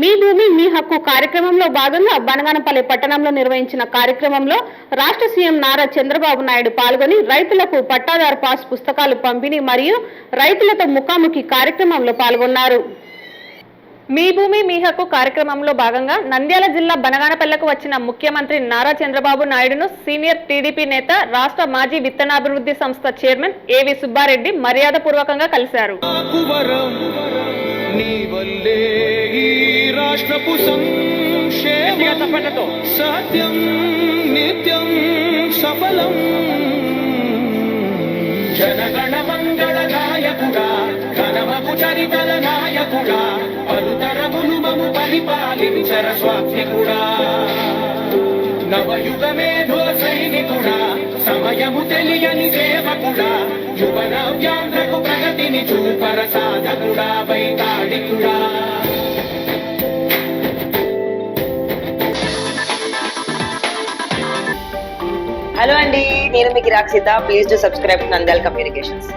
మీ భూమి మీ హక్కు కార్యక్రమంలో భాగంగా బనగానపల్లి పట్టణంలో నిర్వహించిన కార్యక్రమంలో రాష్ట్ర సీఎం నారా చంద్రబాబు నాయుడు పాల్గొని రైతులకు పట్టాదారు పాస్ పుస్తకాలు పంపిణీ మరియు రైతులతో ముఖాముఖి కార్యక్రమంలో పాల్గొన్నారు. మీ భూమి మీ హక్కు కార్యక్రమంలో భాగంగా నంద్యాల జిల్లా బనగానపల్లెకు వచ్చిన ముఖ్యమంత్రి నారా చంద్రబాబు నాయుడును సీనియర్ టీడీపీ నేత, రాష్ట్ర మాజీ విత్తనాభివృద్ధి సంస్థ చైర్మన్ ఏవి సుబ్బారెడ్డి మర్యాదపూర్వకంగా కలిశారు. జనగణ మంగళ నాయకుడా, ఘనమగు చరితల నాయకుడా, పలుతరములు మము పరిపాలించర స్వామ్యకుడా, నవయుగమేధో సైనికుడా, సమయము తెలియని సేవకుడా, యువన వ్యాంధ్రకు ప్రగతిని చూపర సాధకుడా, వైతాళికుడా. హలో అండి, నేను మీకు Rakshitha. Please do subscribe to Nandyal communications.